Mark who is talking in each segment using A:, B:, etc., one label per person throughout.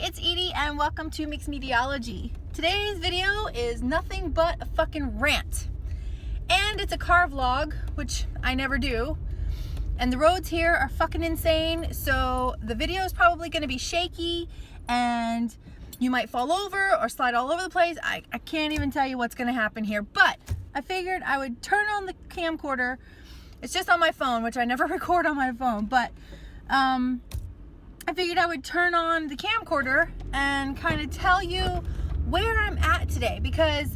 A: it's Edie and welcome to Mixed Mediology. Today's video is nothing but a fucking rant. And it's a car vlog, which I never do. And the roads here are fucking insane, so the video is probably going to be shaky and you might fall over or slide all over the place. I can't even tell you what's going to happen here, but I figured I would turn on the camcorder. It's just on my phone, which I never record on my phone, but I figured I would turn on the camcorder and kind of tell you where I'm at today, because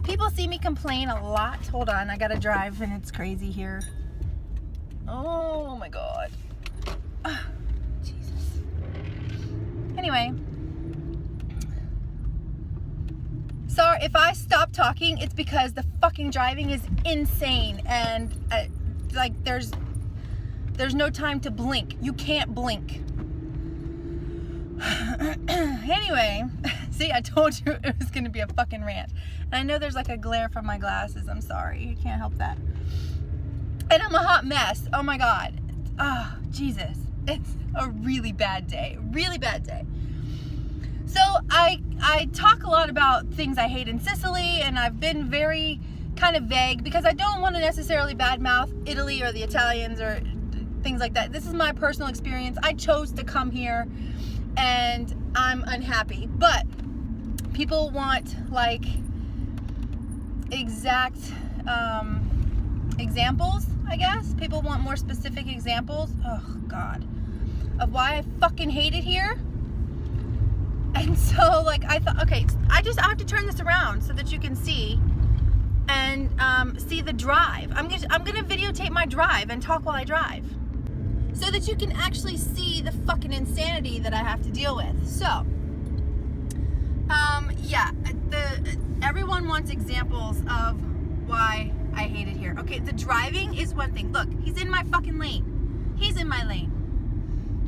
A: people see me complain a lot. Hold on, I gotta drive and it's crazy here. Oh my God. Jesus. Anyway. Sorry, if I stop talking, it's because the fucking driving is insane and like there's no time to blink. You can't blink. Anyway, see, I told you it was going to be a fucking rant. And I know there's like a glare from my glasses. I'm sorry. I can't help that. And I'm a hot mess. Oh my God. Oh, Jesus. It's a really bad day. Really bad day. So I talk a lot about things I hate in Sicily, and I've been very kind of vague because I don't want to necessarily badmouth Italy or the Italians or things like that. This is my personal experience. I chose to come here and I'm unhappy, but people want like exact examples, I guess. People want more specific examples, oh God, of why I fucking hate it here. And so like I thought, okay, I have to turn this around so that you can see and see the drive. I'm gonna videotape my drive and talk while I drive, so that you can actually see the fucking insanity that I have to deal with. So, yeah, everyone wants examples of why I hate it here. Okay, the driving is one thing. Look, he's in my fucking lane. He's in my lane.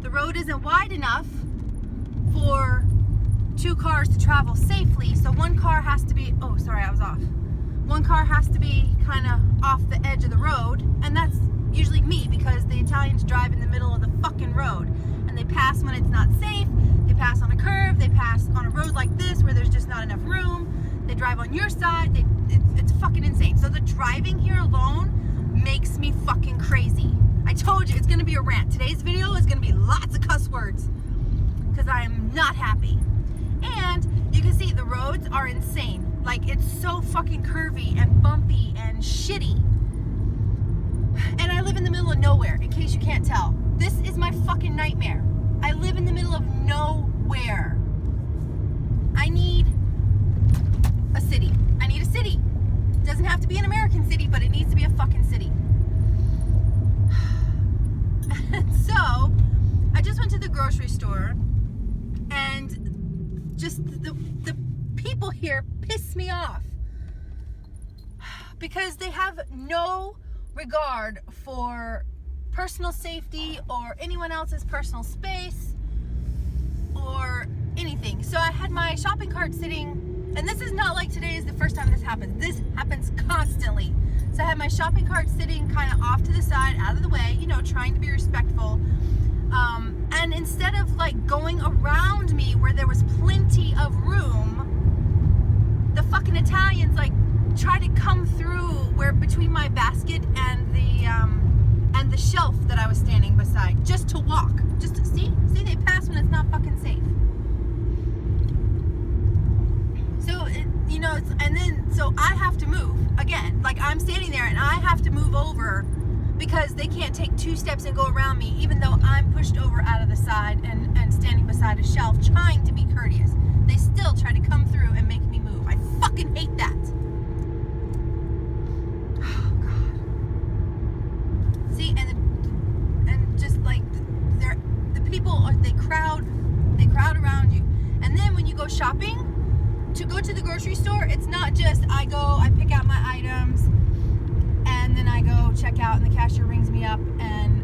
A: The road isn't wide enough for two cars to travel safely, so one car has to be, oh, sorry, I was off. One car has to be kind of off the edge of the road, and that's usually me, because the Italians drive in the middle of the fucking road and they pass when it's not safe, they pass on a curve, they pass on a road like this where there's just not enough room, they drive on your side, it's fucking insane. So the driving here alone makes me fucking crazy. I told you it's gonna be a rant. Today's video is gonna be lots of cuss words because I am not happy. And you can see the roads are insane. Like, it's so fucking curvy and bumpy and shitty. And I live in the middle of nowhere, in case you can't tell. This is my fucking nightmare. I live in the middle of nowhere. I need a city. I need a city. It doesn't have to be an American city, but it needs to be a fucking city. So, I just went to the grocery store, and just the people here piss me off. Because they have no regard for personal safety or anyone else's personal space or anything. So I had my shopping cart sitting, and this is not like today is the first time this happens. This happens constantly. So I had my shopping cart sitting kind of off to the side, out of the way, you know, trying to be respectful. And instead of like going around me where there was plenty of room, the fucking Italians like try to come through where between my basket and the shelf that I was standing beside, just to walk. Just to see they pass when it's not fucking safe. So you know, so I have to move again. Like, I'm standing there and I have to move over because they can't take 2 steps and go around me, even though I'm pushed over out of the side and standing beside a shelf trying to be courteous. They still try to come through and make me move. I fucking hate that. Oh God. See, and just like the people, they crowd around you. And then when you go shopping, to go to the grocery store, it's not just I pick out my items and then I go check out and the cashier rings me up and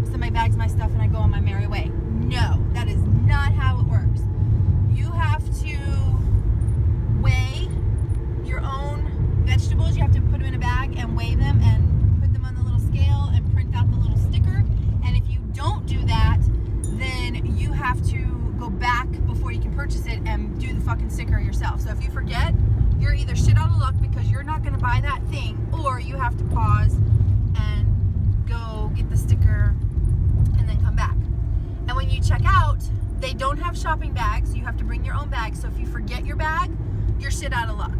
A: somebody bags my stuff and I go on my merry way. No, that is not how it works. You have to weigh your own vegetables. You have to put them in a bag and weigh them and put them on the little scale and print out the little sticker. And if you don't do that, then you have to go back yourself. So if you forget, you're either shit out of luck because you're not going to buy that thing, or you have to pause and go get the sticker and then come back. And when you check out, they don't have shopping bags, so you have to bring your own bag. So if you forget your bag, you're shit out of luck.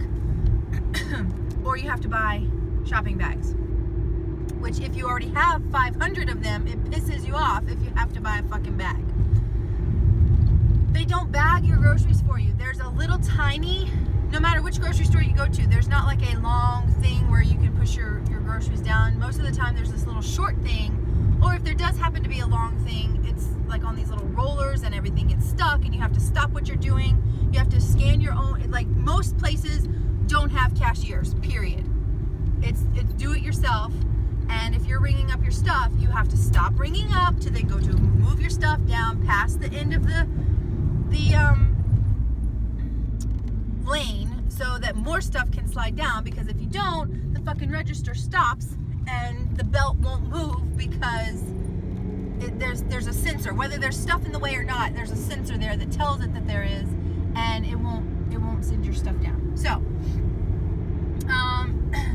A: Or you have to buy shopping bags, which if you already have 500 of them, it pisses you off if you have to buy a fucking bag. They don't bag your groceries for you. There's a little tiny, no matter which grocery store you go to, there's not like a long thing where you can push your groceries down. Most of the time there's this little short thing, or if there does happen to be a long thing, it's like on these little rollers and everything gets stuck and you have to stop what you're doing. You have to scan your own, like most places don't have cashiers, period. It's do it yourself. And if you're ringing up your stuff, you have to stop ringing up to then go to move your stuff down past the end of the lane so that more stuff can slide down, because if you don't, the fucking register stops and the belt won't move because there's a sensor. Whether there's stuff in the way or not, there's a sensor there that tells it that there is, and it won't send your stuff down.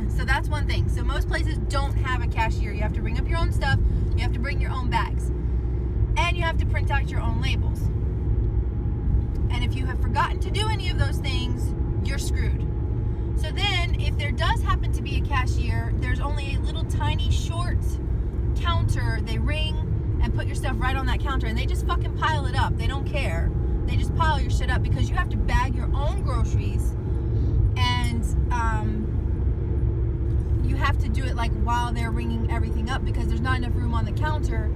A: So that's one thing. So most places don't have a cashier. You have to bring up your own stuff, you have to bring your own bags, and you have to print out your own labels. And if you have forgotten to do any of those things, you're screwed. So then, if there does happen to be a cashier, there's only a little tiny short counter. They ring and put your stuff right on that counter, and they just fucking pile it up. They don't care. They just pile your shit up because you have to bag your own groceries, and you have to do it like while they're ringing everything up because there's not enough room on the counter.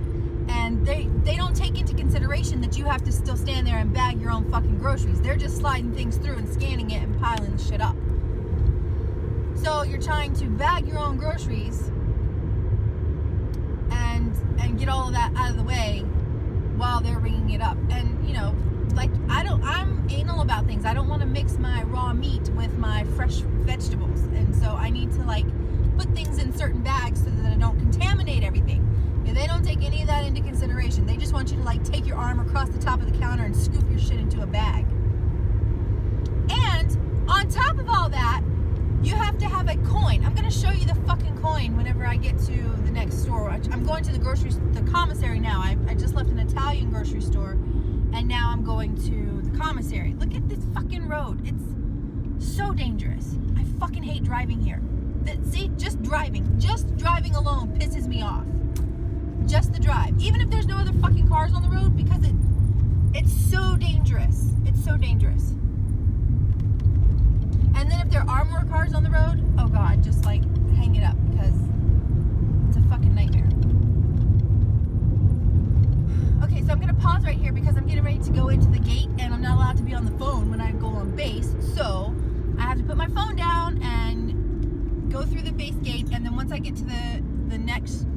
A: And they don't take into consideration that you have to still stand there and bag your own fucking groceries. They're just sliding things through and scanning it and piling the shit up. So you're trying to bag your own groceries and get all of that out of the way while they're ringing it up. And you know, like I'm anal about things. I don't want to mix my raw meat with my fresh vegetables, and so I need to like put things in certain bags so that I don't contaminate everything. And they don't take any of that into consideration. They just want you to like take your arm across the top of the counter and scoop your shit into a bag. And on top of all that, you have to have a coin. I'm going to show you the fucking coin whenever I get to the next store. I'm going to the commissary now. I just left an Italian grocery store, and now I'm going to the commissary. Look at this fucking road. It's so dangerous. I fucking hate driving here. See, just driving alone pisses me off. Just the drive, even if there's no other fucking cars on the road, because it's so dangerous. It's so dangerous. And then if there are more cars on the road, oh god, just like hang it up because it's a fucking nightmare. Okay, so I'm gonna pause right here because I'm getting ready to go into the gate, and I'm not allowed to be on the phone when I go on base. So I have to put my phone down and go through the base gate, and then once I get to the next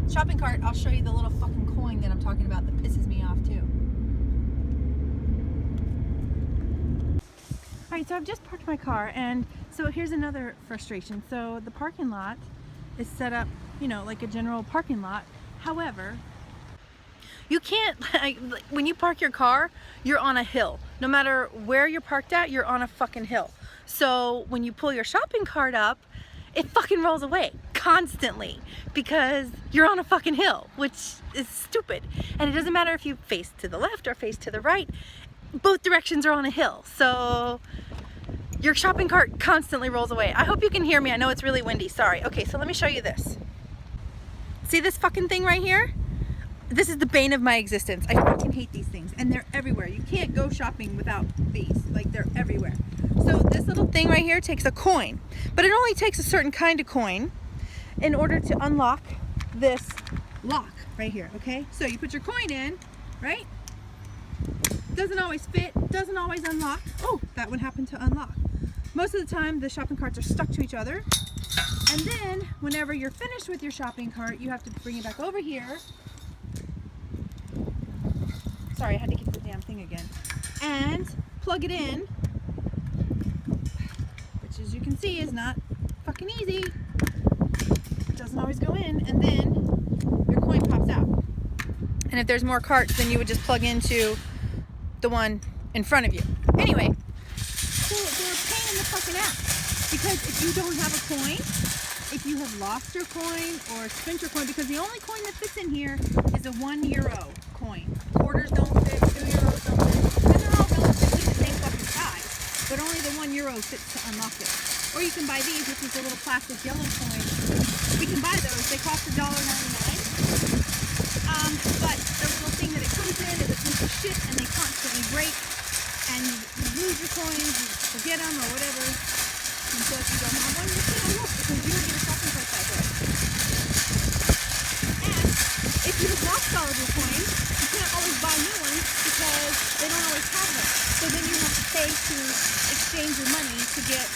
A: shopping cart, I'll show you the little fucking coin that I'm talking about that pisses me off too. Alright, so I've just parked my car, and so here's another frustration. So the parking lot is set up, you know, like a general parking lot. However, you can't, like, when you park your car, you're on a hill. No matter where you're parked at, you're on a fucking hill. So when you pull your shopping cart up, it fucking rolls away constantly because you're on a fucking hill, which is stupid. And it doesn't matter if you face to the left or face to the right, both directions are on a hill. So your shopping cart constantly rolls away. I hope you can hear me. I know it's really windy, sorry. Okay, so let me show you this. See this fucking thing right here? This is the bane of my existence. I fucking hate these things, and they're everywhere. You can't go shopping without these. Like, they're everywhere. So this little thing right here takes a coin, but it only takes a certain kind of coin in order to unlock this lock right here, okay? So you put your coin in, right? Doesn't always fit, doesn't always unlock. Oh, that one happened to unlock. Most of the time, the shopping carts are stuck to each other. And then, whenever you're finished with your shopping cart, you have to bring it back over here. Sorry, I had to get the damn thing again. And plug it in, which as you can see is not fucking easy. It doesn't always go in, and then your coin pops out. And if there's more carts, then you would just plug into the one in front of you. Anyway, So they're a pain in the fucking ass. Because if you don't have a coin, if you have lost your coin or spent your coin, because the only coin that fits in here is a €1 coin. Quarters don't fit, €2 don't fit. And they're all relatively the same fucking size, but only the €1 fits to unlock it. Or you can buy these, which is a little plastic yellow coin. We can buy those. They cost $1.99. But the little thing that it comes in is a piece of shit, and they constantly break. And you lose your coins, you forget them or whatever. And so if you don't have one, you can't look because you don't get a shopping cart that way. And if you have lost all of your coins, you can't always buy new ones because they don't always have them. So then you have to pay to exchange your money to get,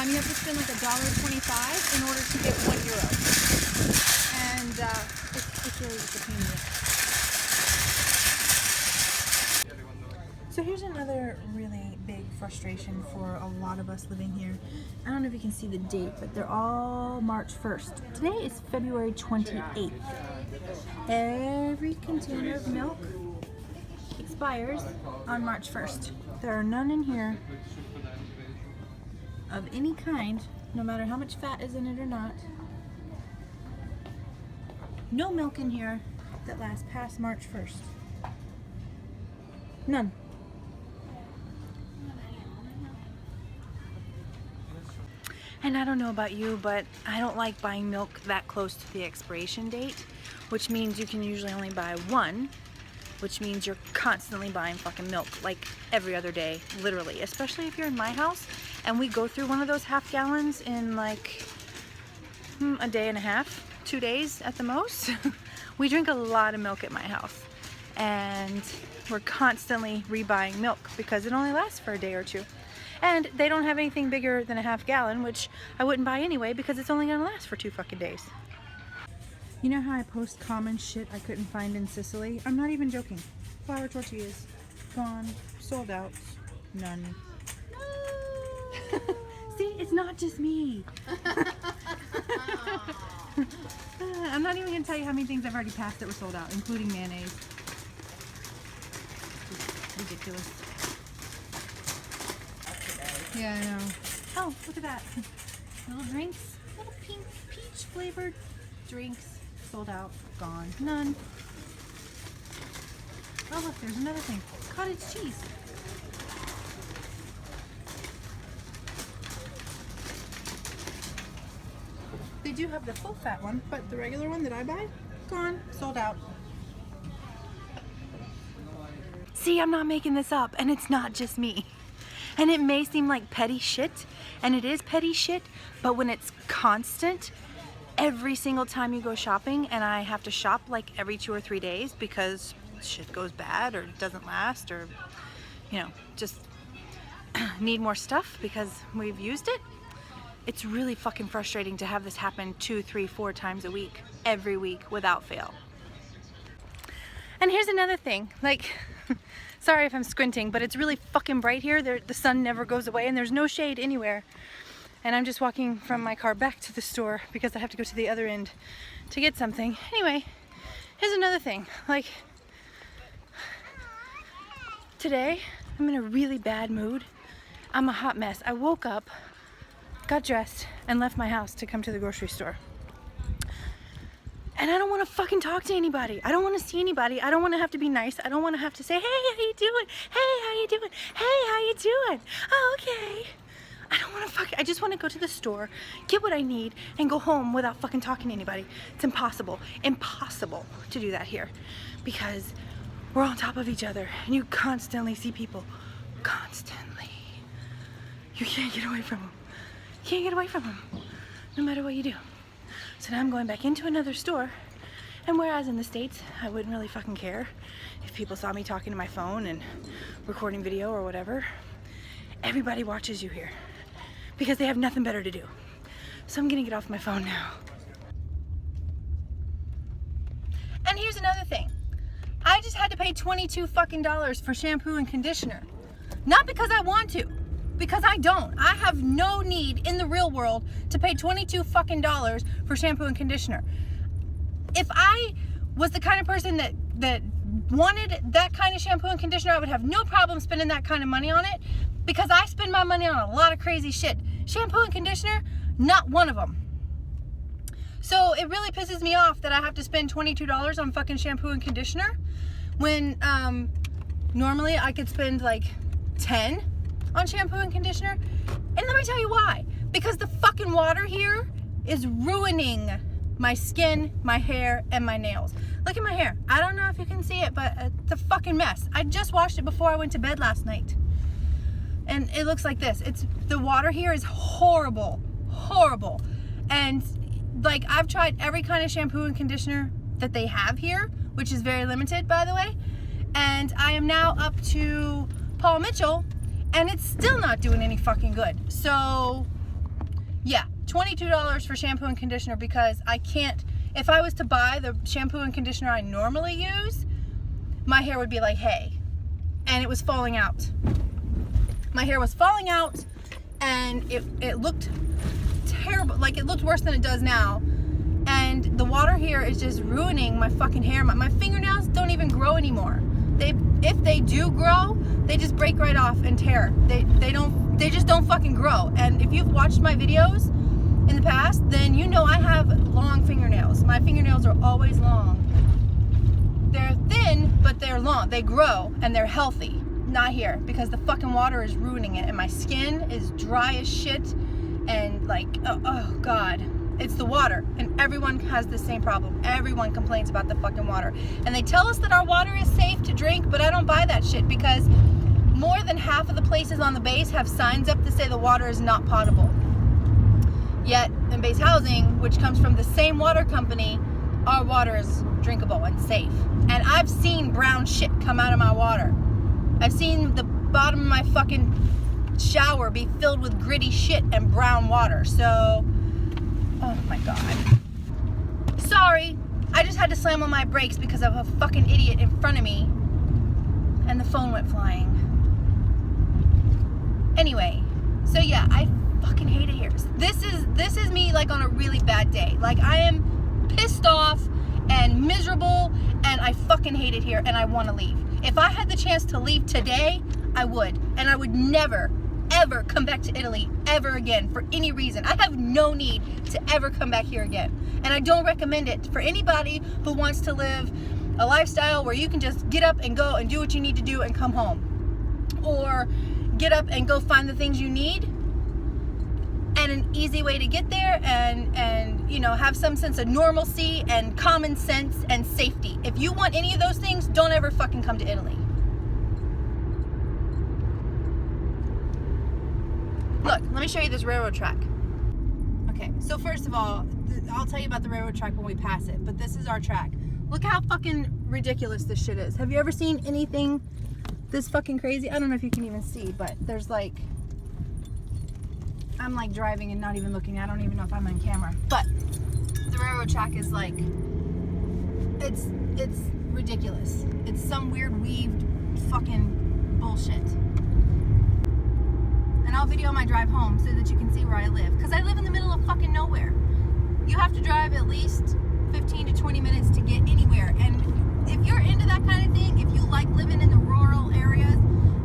A: you have to spend like $1.25 in order to get €1. And it's really just a pain in the ass. So here's another really big frustration for a lot of us living here. I don't know if you can see the date, but they're all March 1st. Today is February 28th. Every container of milk expires on March 1st. There are none in here of any kind, no matter how much fat is in it or not. No milk in here that lasts past March 1st. None. And I don't know about you, but I don't like buying milk that close to the expiration date, which means you can usually only buy one, which means you're constantly buying fucking milk like every other day, literally, especially if you're in my house and we go through one of those half gallons in like a day and a half, 2 days at the most. We drink a lot of milk at my house and we're constantly rebuying milk because it only lasts for a day or two. And they don't have anything bigger than a half gallon, which I wouldn't buy anyway because it's only gonna last for 2 fucking days. You know how I post common shit I couldn't find in Sicily? I'm not even joking. Flour tortillas, gone, sold out, none. No. See, it's not just me. I'm not even gonna tell you how many things I've already passed that were sold out, including mayonnaise. It's ridiculous. Yeah, I know. Oh, look at that. Little drinks, little pink peach flavored drinks, sold out, gone, none. Oh look, there's another thing, cottage cheese. They do have the full fat one, but the regular one that I buy, gone, sold out. See, I'm not making this up, and it's not just me. And it may seem like petty shit, and it is petty shit, but when it's constant, every single time you go shopping, and I have to shop like every 2 or 3 days because shit goes bad or doesn't last or, you know, just need more stuff because we've used it, it's really fucking frustrating to have this happen 2, 3, 4 times a week, every week without fail. And here's another thing, like, sorry if I'm squinting, but it's really fucking bright here. The sun never goes away and there's no shade anywhere. And I'm just walking from my car back to the store because I have to go to the other end to get something. Anyway, here's another thing. Like, today, I'm in a really bad mood. I'm a hot mess. I woke up, got dressed, and left my house to come to the grocery store. And I don't want to fucking talk to anybody. I don't want to see anybody. I don't want to have to be nice. I don't want to have to say, hey, how you doing? Hey, how you doing? Hey, how you doing? Oh, okay. I don't want to I just want to go to the store, get what I need, and go home without fucking talking to anybody. It's impossible. Impossible to do that here. Because we're on top of each other. And you constantly see people. Constantly. You can't get away from them. You can't get away from them. No matter what you do. So now I'm going back into another store, and whereas in the States, I wouldn't really fucking care if people saw me talking to my phone and recording video or whatever, everybody watches you here because they have nothing better to do. So I'm gonna get off my phone now. And here's another thing. I just had to pay $22 fucking for shampoo and conditioner. Not because I want to. Because I don't. I have no need in the real world to pay $22 fucking for shampoo and conditioner. If I was the kind of person that wanted that kind of shampoo and conditioner, I would have no problem spending that kind of money on it. Because I spend my money on a lot of crazy shit. Shampoo and conditioner, not one of them. So it really pisses me off that I have to spend $22 on fucking shampoo and conditioner when normally I could spend like $10 on shampoo and conditioner. And let me tell you why. Because the fucking water here is ruining my skin, my hair, and my nails. Look at my hair. I don't know if you can see it, but it's a fucking mess. I just washed it before I went to bed last night. And it looks like this. The water here is horrible. Horrible. And like, I've tried every kind of shampoo and conditioner that they have here, which is very limited, by the way. And I am now up to Paul Mitchell, and it's still not doing any fucking good. So, yeah, $22 for shampoo and conditioner, because I can't, if I was to buy the shampoo and conditioner I normally use, my hair would be like hay. And it was falling out. My hair was falling out, and it looked terrible. Like, it looked worse than it does now. And the water here is just ruining my fucking hair. My fingernails don't even grow anymore. If they do grow, they just break right off and tear. They just don't fucking grow. And if you've watched my videos in the past, then you know I have long fingernails. My fingernails are always long. They're thin, but they're long. They grow and they're healthy. Not here, because the fucking water is ruining it, and my skin is dry as shit, and like, oh god, it's the water. And everyone has the same problem. Everyone complains about the fucking water, and they tell us that our water is safe to drink, but I don't buy that shit, because more than half of the places on the base have signs up to say the water is not potable. Yet in base housing, which comes from the same water company, our water is drinkable and safe. And I've seen brown shit come out of my water. I've seen the bottom of my fucking shower be filled with gritty shit and brown water. So, oh my god. Sorry, I just had to slam on my brakes because of a fucking idiot in front of me, and the phone went flying. Anyway, so yeah, I fucking hate it here. This is me like on a really bad day. Like, I am pissed off and miserable, and I fucking hate it here, and I want to leave. If I had the chance to leave today, I would. And I would never, ever come back to Italy ever again for any reason. I have no need to ever come back here again. And I don't recommend it for anybody who wants to live a lifestyle where you can just get up and go and do what you need to do and come home. Or get up and go find the things you need, and an easy way to get there, and you know, have some sense of normalcy and common sense and safety. If you want any of those things, don't ever fucking come to Italy. Look, let me show you this railroad track. Okay, so first of all, I'll tell you about the railroad track when we pass it, but this is our track. Look how fucking ridiculous this shit is. Have you ever seen anything this fucking crazy? I don't know if you can even see, but there's like, I'm like driving and not even looking. I don't even know if I'm on camera. But the railroad track is like, it's ridiculous. It's some weird weaved fucking bullshit. And I'll video my drive home so that you can see where I live. Because I live in the middle of fucking nowhere. You have to drive at least 15 to 20 minutes to get anywhere. And if you're into that kind of thing, if you like living in the rural areas,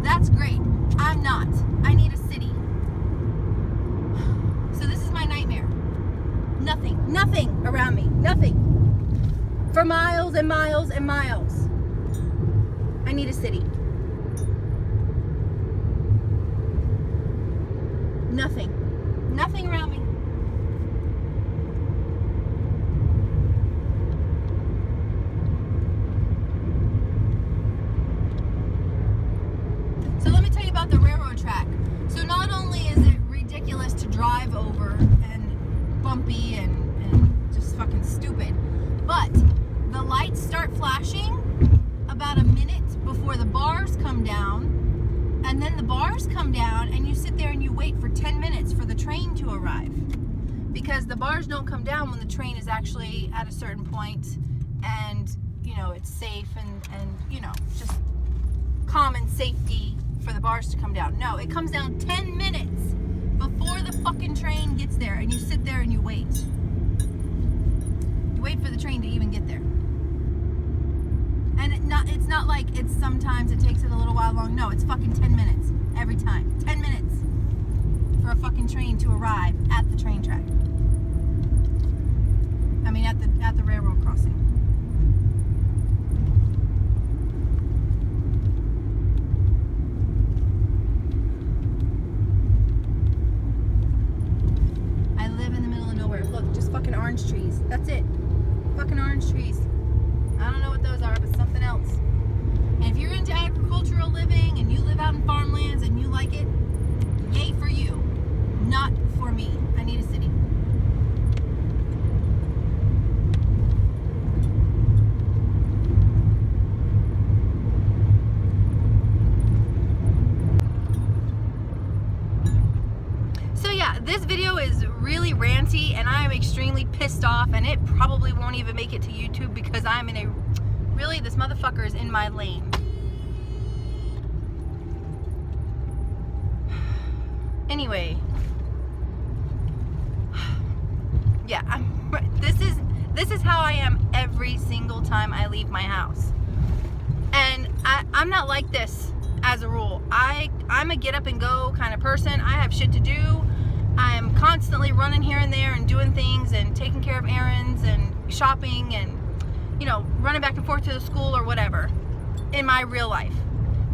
A: that's great. I'm not. I need a city. So this is my nightmare. Nothing around me. Nothing. For miles and miles and miles. I need a city. Nothing around me. So let me tell you about the railroad track. So not only is it ridiculous to drive over and bumpy and just fucking stupid, but the lights start flashing about a minute before the bars come down. And then the bars come down, and you sit there and you wait for 10 minutes for the train to arrive. Because the bars don't come down when the train is actually at a certain point, and, you know, it's safe and you know, just common safety for the bars to come down. No, it comes down 10 minutes before the fucking train gets there, and you sit there and you wait. You wait for the train to even get there. And it's not like it's sometimes it takes it a little while long. No, it's fucking 10 minutes. every time. 10 minutes for a fucking train to arrive at the train track. I mean, at the railroad crossing. I live in the middle of nowhere. Look, just fucking orange trees. That's it. Fucking orange trees. I don't know what those are, but something else. And if you're into agricultural living and you live out in farmlands and you like it, yay for you. Not for me. I need a city. So yeah, this video is really ranty and I am extremely pissed off, and it probably won't even make it to YouTube because I'm in a really, this motherfucker is in my lane. Anyway, yeah, this is how I am every single time I leave my house. And I'm not like this as a rule. I'm a get up and go kind of person. I have shit to do. I am constantly running here and there and doing things and taking care of errands and shopping and, you know, running back and forth to the school or whatever in my real life.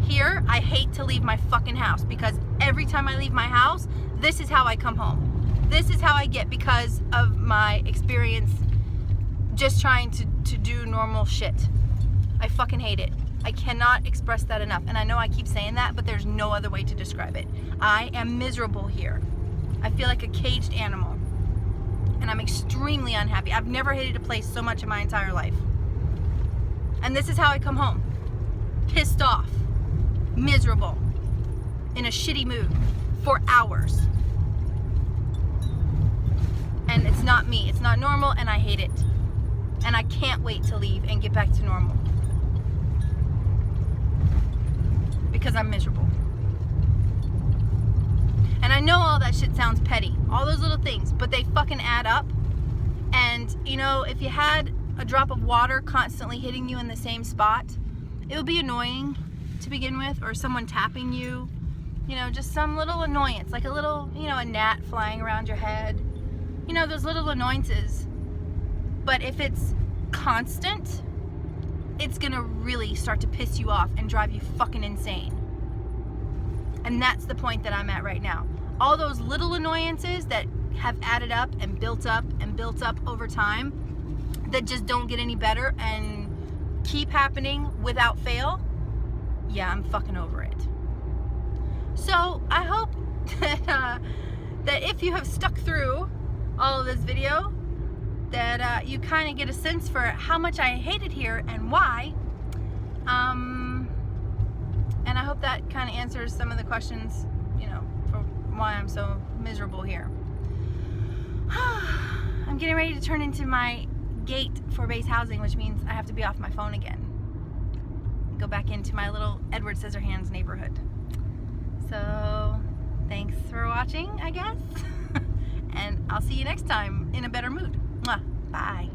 A: Here, I hate to leave my fucking house because every time I leave my house, this is how I come home. This is how I get because of my experience just trying to do normal shit. I fucking hate it. I cannot express that enough. And I know I keep saying that, but there's no other way to describe it. I am miserable here. I feel like a caged animal. And I'm extremely unhappy. I've never hated a place so much in my entire life. And this is how I come home. Pissed off. Miserable. In a shitty mood. For hours. And it's not me. It's not normal and I hate it. And I can't wait to leave and get back to normal. Because I'm miserable. And I know all that shit sounds petty. All those little things. But they fucking add up. And, you know, if you had a drop of water constantly hitting you in the same spot, it would be annoying to begin with. Or someone tapping you. You know, just some little annoyance. Like a little, you know, a gnat flying around your head. You know, those little annoyances. But if it's constant, it's gonna really start to piss you off and drive you fucking insane. And that's the point that I'm at right now. All those little annoyances that have added up and built up and built up over time that just don't get any better and keep happening without fail, yeah, I'm fucking over it. So I hope that, that if you have stuck through all of this video, that you kind of get a sense for how much I hate it here and why. And I hope that kind of answers some of the questions, you know, for why I'm so miserable here. I'm getting ready to turn into my gate for base housing, which means I have to be off my phone again. Go back into my little Edward Scissorhands neighborhood. So, thanks for watching, I guess. And I'll see you next time in a better mood. Mwah. Bye.